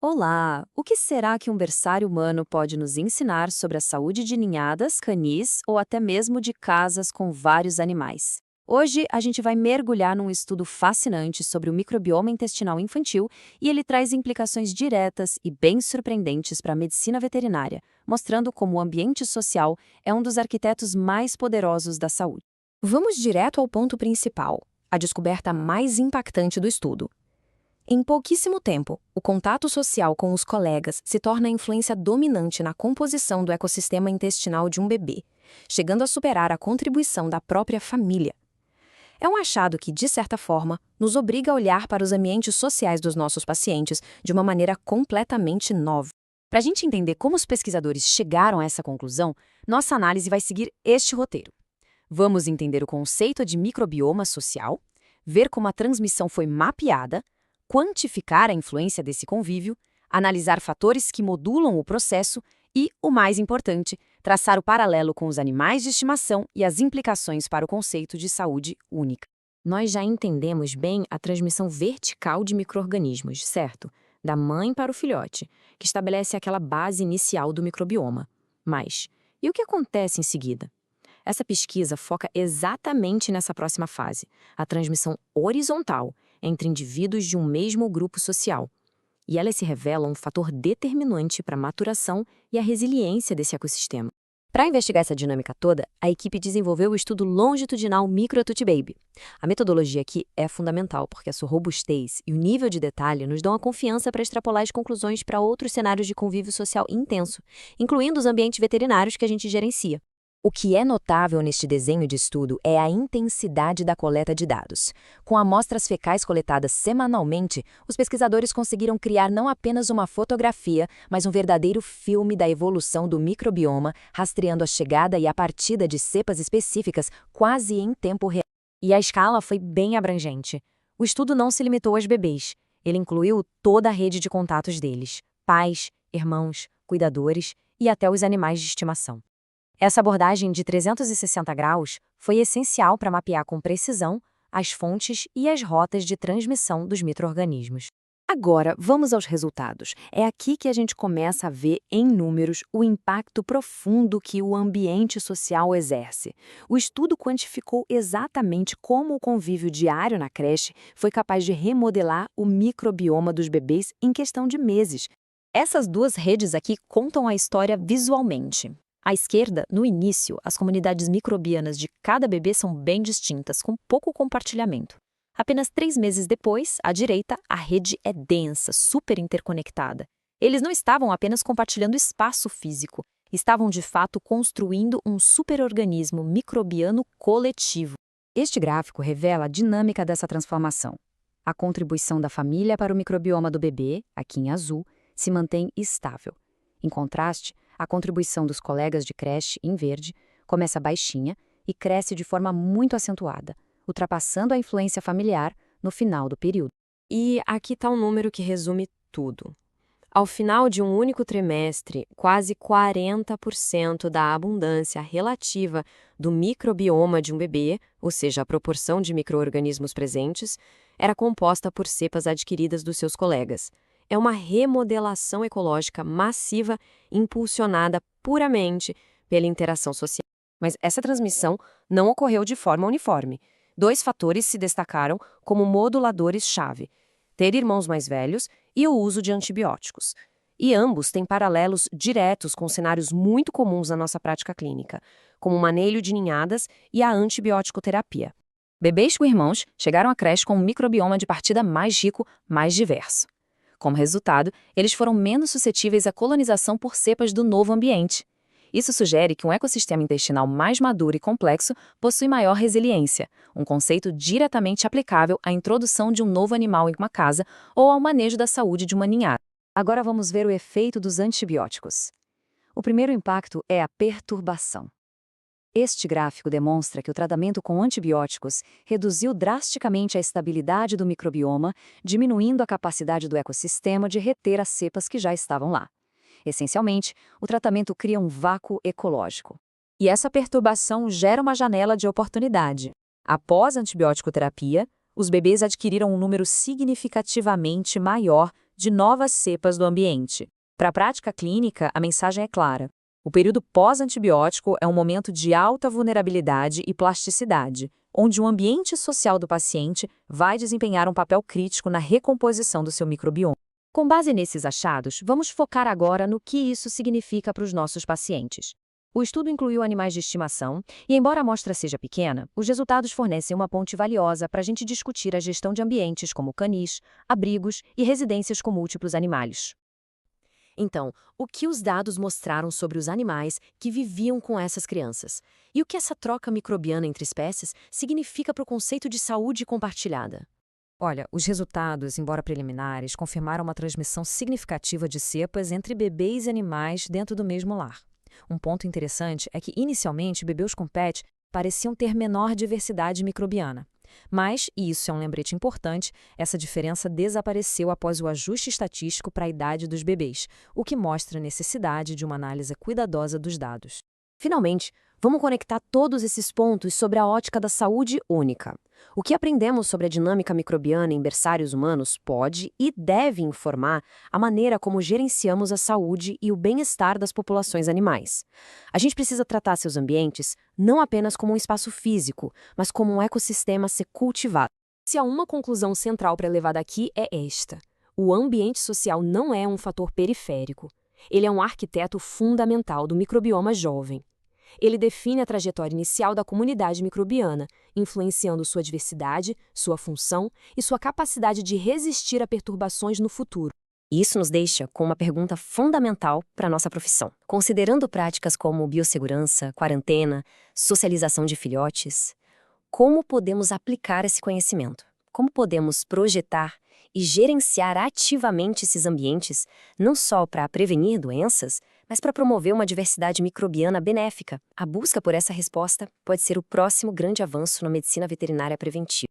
Olá! O que será que um berçário humano pode nos ensinar sobre a saúde de ninhadas, canis ou até mesmo de casas com vários animais? Hoje a gente vai mergulhar num estudo fascinante sobre o microbioma intestinal infantil e ele traz implicações diretas e bem surpreendentes para a medicina veterinária, mostrando como o ambiente social é um dos arquitetos mais poderosos da saúde. Vamos direto ao ponto principal, a descoberta mais impactante do estudo. Em pouquíssimo tempo, o contato social com os colegas se torna a influência dominante na composição do ecossistema intestinal de um bebê, chegando a superar a contribuição da própria família. É um achado que, de certa forma, nos obriga a olhar para os ambientes sociais dos nossos pacientes de uma maneira completamente nova. Para a gente entender como os pesquisadores chegaram a essa conclusão, nossa análise vai seguir este roteiro. Vamos entender o conceito de microbioma social, ver como a transmissão foi mapeada, quantificar a influência desse convívio, analisar fatores que modulam o processo e, o mais importante, traçar o paralelo com os animais de estimação e as implicações para o conceito de saúde única. Nós já entendemos bem a transmissão vertical de micro-organismos, certo? Da mãe para o filhote, que estabelece aquela base inicial do microbioma. Mas, e o que acontece em seguida? Essa pesquisa foca exatamente nessa próxima fase, a transmissão horizontal entre indivíduos de um mesmo grupo social. E ela se revela um fator determinante para a maturação e a resiliência desse ecossistema. Para investigar essa dinâmica toda, a equipe desenvolveu o estudo longitudinal MicroTutBaby. A metodologia aqui é fundamental porque a sua robustez e o nível de detalhe nos dão a confiança para extrapolar as conclusões para outros cenários de convívio social intenso, incluindo os ambientes veterinários que a gente gerencia. O que é notável neste desenho de estudo é a intensidade da coleta de dados. Com amostras fecais coletadas semanalmente, os pesquisadores conseguiram criar não apenas uma fotografia, mas um verdadeiro filme da evolução do microbioma, rastreando a chegada e a partida de cepas específicas quase em tempo real. E a escala foi bem abrangente. O estudo não se limitou aos bebês. Ele incluiu toda a rede de contatos deles, pais, irmãos, cuidadores e até os animais de estimação. Essa abordagem de 360 graus foi essencial para mapear com precisão as fontes e as rotas de transmissão dos micro-organismos. Agora, vamos aos resultados. É aqui que a gente começa a ver, em números, o impacto profundo que o ambiente social exerce. O estudo quantificou exatamente como o convívio diário na creche foi capaz de remodelar o microbioma dos bebês em questão de meses. Essas duas redes aqui contam a história visualmente. À esquerda, no início, as comunidades microbianas de cada bebê são bem distintas, com pouco compartilhamento. Apenas 3 meses depois, à direita, a rede é densa, super interconectada. Eles não estavam apenas compartilhando espaço físico, estavam de fato construindo um superorganismo microbiano coletivo. Este gráfico revela a dinâmica dessa transformação. A contribuição da família para o microbioma do bebê, aqui em azul, se mantém estável. Em contraste, a contribuição dos colegas de creche, em verde, começa baixinha e cresce de forma muito acentuada, ultrapassando a influência familiar no final do período. E aqui está um número que resume tudo. Ao final de um único trimestre, quase 40% da abundância relativa do microbioma de um bebê, ou seja, a proporção de micro-organismos presentes, era composta por cepas adquiridas dos seus colegas. É uma remodelação ecológica massiva impulsionada puramente pela interação social. Mas essa transmissão não ocorreu de forma uniforme. 2 fatores se destacaram como moduladores-chave: ter irmãos mais velhos e o uso de antibióticos. E ambos têm paralelos diretos com cenários muito comuns na nossa prática clínica, como o manejo de ninhadas e a antibiótico-terapia. Bebês com irmãos chegaram à creche com um microbioma de partida mais rico, mais diverso. Como resultado, eles foram menos suscetíveis à colonização por cepas do novo ambiente. Isso sugere que um ecossistema intestinal mais maduro e complexo possui maior resiliência, um conceito diretamente aplicável à introdução de um novo animal em uma casa ou ao manejo da saúde de uma ninhada. Agora vamos ver o efeito dos antibióticos. O primeiro impacto é a perturbação. Este gráfico demonstra que o tratamento com antibióticos reduziu drasticamente a estabilidade do microbioma, diminuindo a capacidade do ecossistema de reter as cepas que já estavam lá. Essencialmente, o tratamento cria um vácuo ecológico. E essa perturbação gera uma janela de oportunidade. Após a antibiótico-terapia, os bebês adquiriram um número significativamente maior de novas cepas do ambiente. Para a prática clínica, a mensagem é clara. O período pós-antibiótico é um momento de alta vulnerabilidade e plasticidade, onde o ambiente social do paciente vai desempenhar um papel crítico na recomposição do seu microbioma. Com base nesses achados, vamos focar agora no que isso significa para os nossos pacientes. O estudo incluiu animais de estimação e, embora a amostra seja pequena, os resultados fornecem uma ponte valiosa para a gente discutir a gestão de ambientes como canis, abrigos e residências com múltiplos animais. Então, o que os dados mostraram sobre os animais que viviam com essas crianças? E o que essa troca microbiana entre espécies significa para o conceito de saúde compartilhada? Olha, os resultados, embora preliminares, confirmaram uma transmissão significativa de cepas entre bebês e animais dentro do mesmo lar. Um ponto interessante é que, inicialmente, bebês com PET pareciam ter menor diversidade microbiana. Mas, e isso é um lembrete importante, essa diferença desapareceu após o ajuste estatístico para a idade dos bebês, o que mostra a necessidade de uma análise cuidadosa dos dados. Finalmente, vamos conectar todos esses pontos sobre a ótica da saúde única. O que aprendemos sobre a dinâmica microbiana em berçários humanos pode e deve informar a maneira como gerenciamos a saúde e o bem-estar das populações animais. A gente precisa tratar seus ambientes não apenas como um espaço físico, mas como um ecossistema a ser cultivado. Se há uma conclusão central para levar daqui é esta: o ambiente social não é um fator periférico. Ele é um arquiteto fundamental do microbioma jovem. Ele define a trajetória inicial da comunidade microbiana, influenciando sua diversidade, sua função e sua capacidade de resistir a perturbações no futuro. Isso nos deixa com uma pergunta fundamental para a nossa profissão. Considerando práticas como biossegurança, quarentena, socialização de filhotes, como podemos aplicar esse conhecimento? Como podemos projetar e gerenciar ativamente esses ambientes, não só para prevenir doenças, mas para promover uma diversidade microbiana benéfica? A busca por essa resposta pode ser o próximo grande avanço na medicina veterinária preventiva.